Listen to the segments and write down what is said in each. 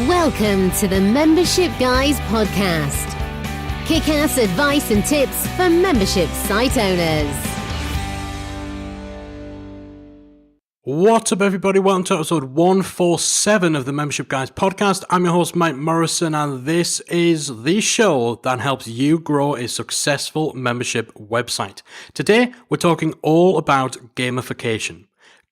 Welcome to the Membership Guys podcast. Kick-ass advice and tips for membership site owners. What's up, everybody? Welcome to episode 147 of the Membership Guys podcast. I'm your host, Mike Morrison, and this is the show that helps you grow a successful membership website. Today, we're talking all about gamification.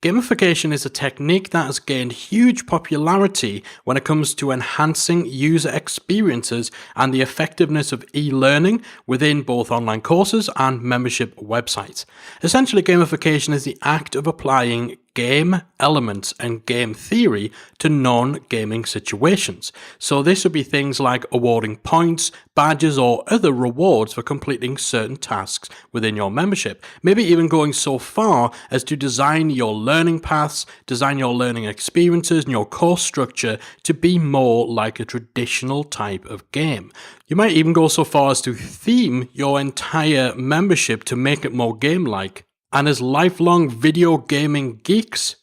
Gamification is a technique that has gained huge popularity when it comes to enhancing user experiences and the effectiveness of e-learning within both online courses and membership websites. Essentially, gamification is the act of applying game elements and game theory to non-gaming situations. So this would be things like awarding points, badges, or other rewards for completing certain tasks within your membership. Maybe even going so far as to design your learning paths, design your learning experiences and your course structure to be more like a traditional type of game. You might even go so far as to theme your entire membership to make it more game-like. And as lifelong video gaming geeks,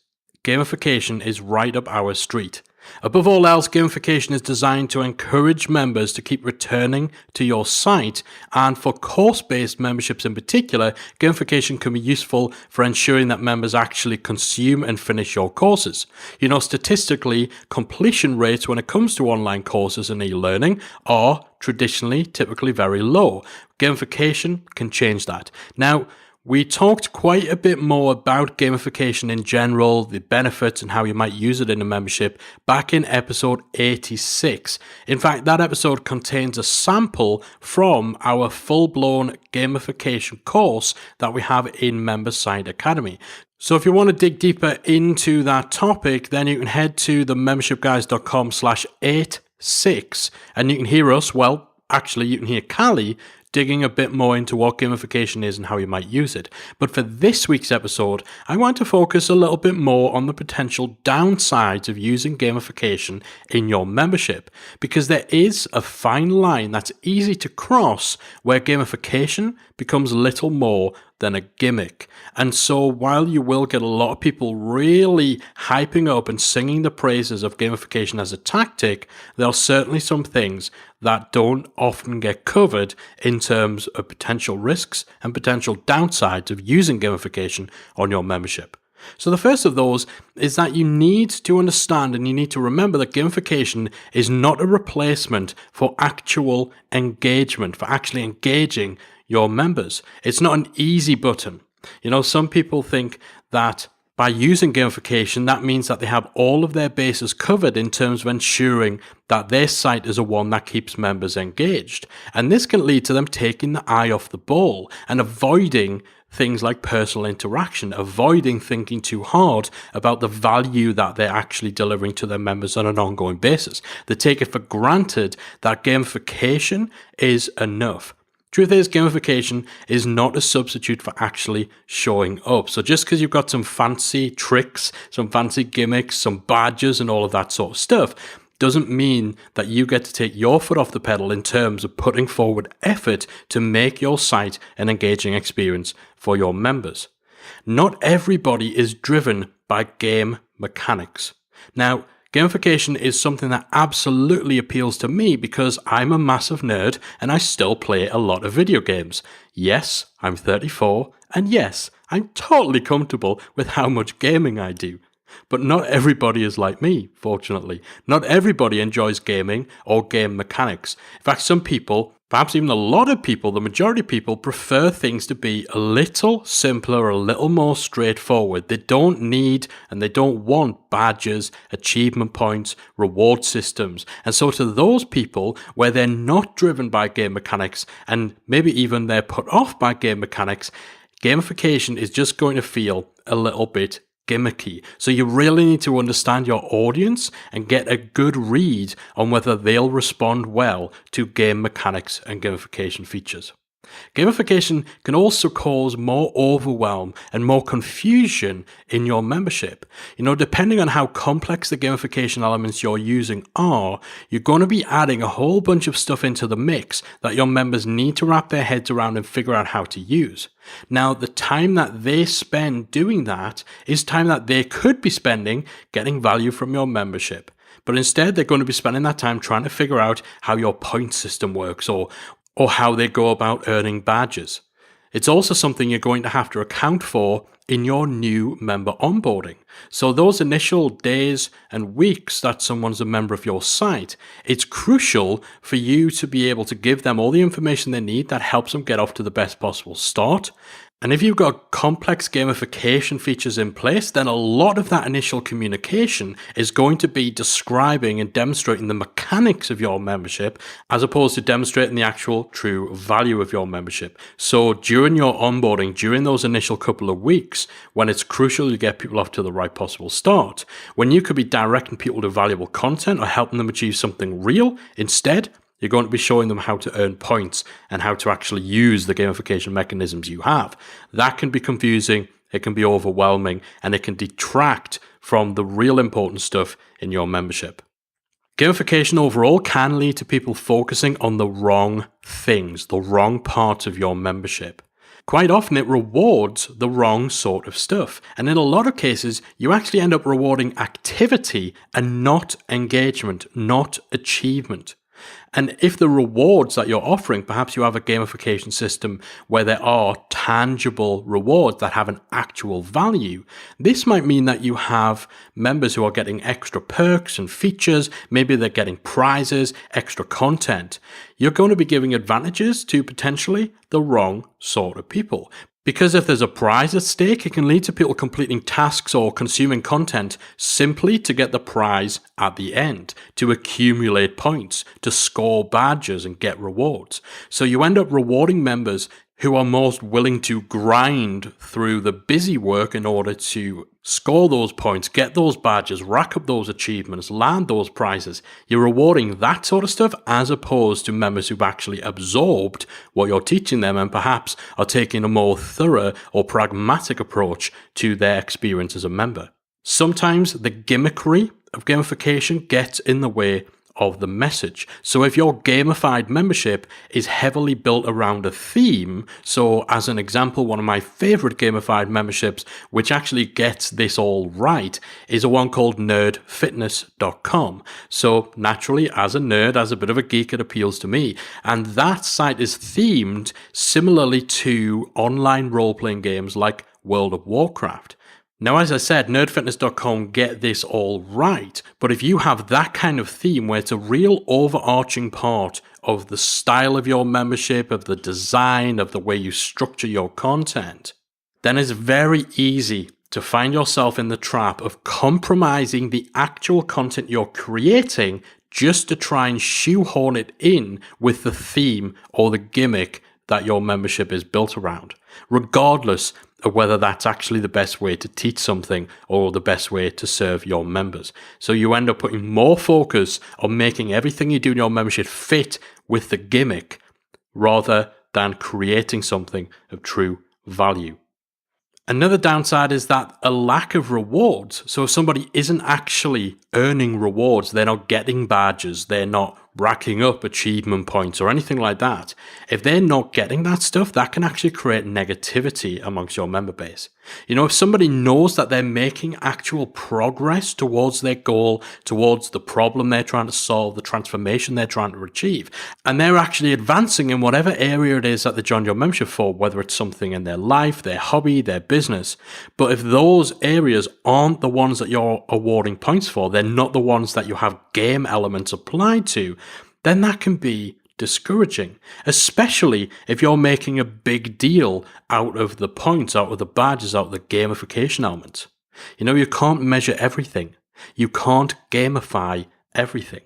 gamification is right up our street. Above all else, gamification is designed to encourage members to keep returning to your site, and for course-based memberships in particular, gamification can be useful for ensuring that members actually consume and finish your courses. You know, statistically, completion rates when it comes to online courses and e-learning are traditionally typically very low. Gamification can change that. Now, we talked quite a bit more about gamification in general, the benefits and how you might use it in a membership back in episode 86. In fact, that episode contains a sample from our full-blown gamification course that we have in Membersite Academy. So if you want to dig deeper into that topic, then you can head to the membershipguys.com/86 and you can hear us, well, actually you can hear Callie digging a bit more into what gamification is and how you might use it. But for this week's episode, I want to focus a little bit more on the potential downsides of using gamification in your membership, because there is a fine line that's easy to cross where gamification becomes little more than a gimmick. And so while you will get a lot of people really hyping up and singing the praises of gamification as a tactic, there are certainly some things that don't often get covered in terms of potential risks and potential downsides of using gamification on your membership. So the first of those is that you need to understand and you need to remember that gamification is not a replacement for actual engagement, for actually engaging your members. It's not an easy button. You know, some people think that by using gamification, that means that they have all of their bases covered in terms of ensuring that their site is a one that keeps members engaged. And this can lead to them taking the eye off the ball and avoiding things like personal interaction, avoiding thinking too hard about the value that they're actually delivering to their members on an ongoing basis. They take it for granted that gamification is enough. Truth is, gamification is not a substitute for actually showing up. So just because you've got some fancy tricks, some fancy gimmicks, some badges and all of that sort of stuff, doesn't mean that you get to take your foot off the pedal in terms of putting forward effort to make your site an engaging experience for your members. Not everybody is driven by game mechanics. Now, gamification is something that absolutely appeals to me because I'm a massive nerd and I still play a lot of video games. Yes, I'm 34, and yes, I'm totally comfortable with how much gaming I do. But not everybody is like me, fortunately. Not everybody enjoys gaming or game mechanics. In fact, some people, perhaps even a lot of people, the majority of people, prefer things to be a little simpler, a little more straightforward. They don't need and they don't want badges, achievement points, reward systems. And so to those people where they're not driven by game mechanics and maybe even they're put off by game mechanics, gamification is just going to feel a little bit gimmicky. So you really need to understand your audience and get a good read on whether they'll respond well to game mechanics and gamification features. Gamification can also cause more overwhelm and more confusion in your membership. You know, depending on how complex the gamification elements you're using are, you're going to be adding a whole bunch of stuff into the mix that your members need to wrap their heads around and figure out how to use. Now, the time that they spend doing that is time that they could be spending getting value from your membership. but instead they're going to be spending that time trying to figure out how your point system works or how they go about earning badges. It's also something you're going to have to account for in your new member onboarding. So those initial days and weeks that someone's a member of your site, it's crucial for you to be able to give them all the information they need that helps them get off to the best possible start. And if you've got complex gamification features in place, then a lot of that initial communication is going to be describing and demonstrating the mechanics of your membership as opposed to demonstrating the actual true value of your membership. So during your onboarding, during those initial couple of weeks, when it's crucial to get people off to the right possible start, when you could be directing people to valuable content or helping them achieve something real, instead, you're going to be showing them how to earn points and how to actually use the gamification mechanisms you have. That can be confusing, it can be overwhelming, and it can detract from the real important stuff in your membership. Gamification overall can lead to people focusing on the wrong things, the wrong parts of your membership. Quite often it rewards the wrong sort of stuff. And in a lot of cases, you actually end up rewarding activity and not engagement, not achievement. And if the rewards that you're offering, perhaps you have a gamification system where there are tangible rewards that have an actual value, this might mean that you have members who are getting extra perks and features, maybe they're getting prizes, extra content. You're going to be giving advantages to potentially the wrong sort of people. Because if there's a prize at stake, it can lead to people completing tasks or consuming content simply to get the prize at the end, to accumulate points, to score badges and get rewards. So you end up rewarding members who are most willing to grind through the busy work in order to score those points, get those badges, rack up those achievements, land those prizes. You're rewarding that sort of stuff as opposed to members who've actually absorbed what you're teaching them and perhaps are taking a more thorough or pragmatic approach to their experience as a member. Sometimes the gimmickry of gamification gets in the way of the message. So if your gamified membership is heavily built around a theme, so as an example, one of my favorite gamified memberships, which actually gets this all right, is a one called nerdfitness.com. So naturally, as a nerd, as a bit of a geek, it appeals to me. And that site is themed similarly to online role-playing games like World of Warcraft. Now, as I said, nerdfitness.com get this all right, but if you have that kind of theme where it's a real overarching part of the style of your membership, of the design, of the way you structure your content, then it's very easy to find yourself in the trap of compromising the actual content you're creating just to try and shoehorn it in with the theme or the gimmick that your membership is built around, regardless of whether that's actually the best way to teach something or the best way to serve your members. So you end up putting more focus on making everything you do in your membership fit with the gimmick rather than creating something of true value. Another downside is that a lack of rewards. So if somebody isn't actually earning rewards, they're not getting badges, they're not racking up achievement points or anything like that. If they're not getting that stuff, that can actually create negativity amongst your member base. You know, if somebody knows that they're making actual progress towards their goal, towards the problem they're trying to solve, the transformation they're trying to achieve, and they're actually advancing in whatever area it is that they joined your membership for, whether it's something in their life, their hobby, their business, but if those areas aren't the ones that you're awarding points for, they're not the ones that you have game elements applied to, then that can be discouraging, especially if you're making a big deal out of the points, out of the badges, out of the gamification element. You know, you can't measure everything. You can't gamify everything.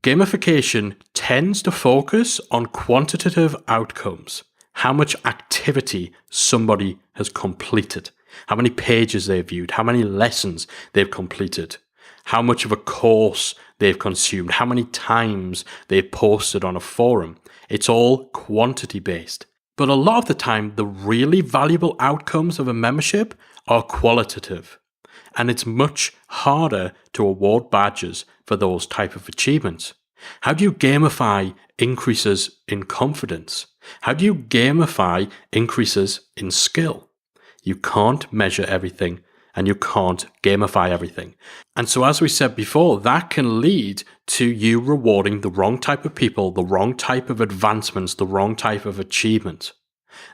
Gamification tends to focus on quantitative outcomes. How much activity somebody has completed, how many pages they've viewed, how many lessons they've completed, how much of a course they've consumed, how many times they've posted on a forum. It's all quantity based. But a lot of the time, the really valuable outcomes of a membership are qualitative. And it's much harder to award badges for those type of achievements. How do you gamify increases in confidence? How do you gamify increases in skill? You can't measure everything, and you can't gamify everything. And so, as we said before, that can lead to you rewarding the wrong type of people, the wrong type of advancements, the wrong type of achievement.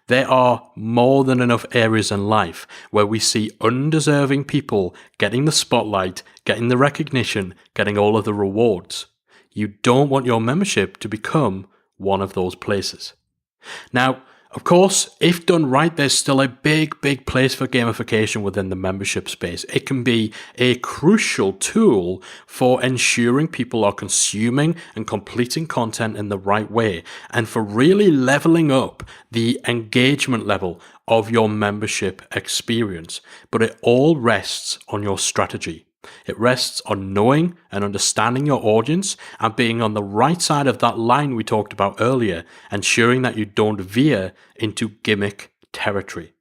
There are more than enough areas in life where we see undeserving people getting the spotlight, getting the recognition, getting all of the rewards. You don't want your membership to become one of those places. Now, of course, if done right, there's still a big place for gamification within the membership space. It can be a crucial tool for ensuring people are consuming and completing content in the right way, and for really leveling up the engagement level of your membership experience. But it all rests on your strategy. It rests on knowing and understanding your audience and being on the right side of that line we talked about earlier, ensuring that you don't veer into gimmick territory.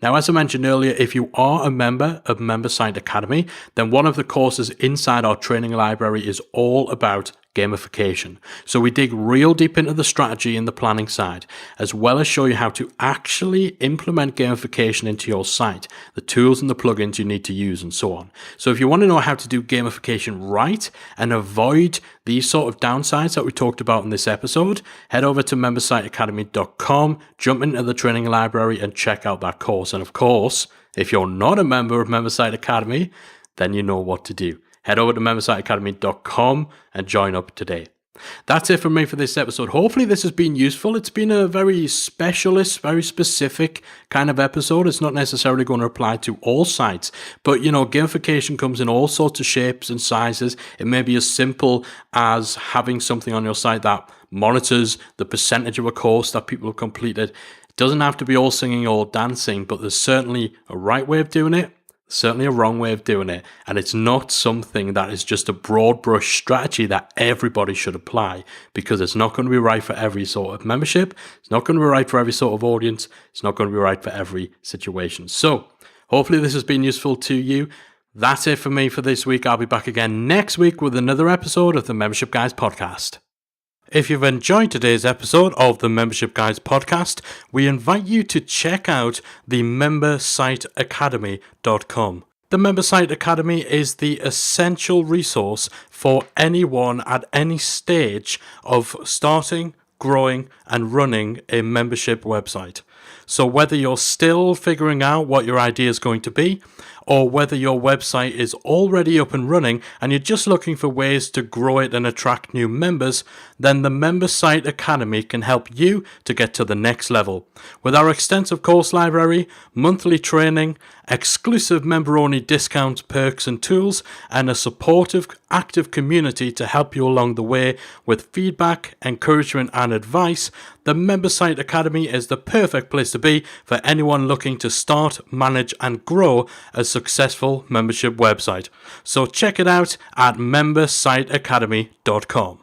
Now, as I mentioned earlier, if you are a member of MemberSite Academy, then one of the courses inside our training library is all about gamification. So we dig real deep into the strategy and the planning side, as well as show you how to actually implement gamification into your site, the tools and the plugins you need to use, and so on. So if you want to know how to do gamification right and avoid these sort of downsides that we talked about in this episode, head over to membersiteacademy.com, jump into the training library and check out that course. And of course, if you're not a member of MemberSite Academy, then you know what to do. Head over to membersiteacademy.com and join up today. That's it from me for this episode. Hopefully this has been useful. It's been a very specialist, very specific kind of episode. It's not necessarily going to apply to all sites, but gamification comes in all sorts of shapes and sizes. It may be as simple as having something on your site that monitors the percentage of a course that people have completed. It doesn't have to be all singing or dancing, but there's certainly a right way of doing it. Certainly a wrong way of doing it, and it's not something that is just a broad brush strategy that everybody should apply, because it's not going to be right for every sort of membership, it's not going to be right for every sort of audience, it's not going to be right for every situation. So hopefully this has been useful to you. That's it for me for this week. I'll be back again next week with another episode of the Membership Guys podcast. If you've enjoyed today's episode of the Membership Guys podcast, we invite you to check out the membersiteacademy.com. The MemberSite Academy is the essential resource for anyone at any stage of starting, growing, and running a membership website. So whether you're still figuring out what your idea is going to be, or whether your website is already up and running and you're just looking for ways to grow it and attract new members, then the MemberSite Academy can help you to get to the next level. With our extensive course library, monthly training, exclusive member-only discounts, perks and tools, and a supportive, active community to help you along the way with feedback, encouragement and advice, the MemberSite Academy is the perfect place to be for anyone looking to start, manage and grow a successful membership website. So check it out at membersiteacademy.com.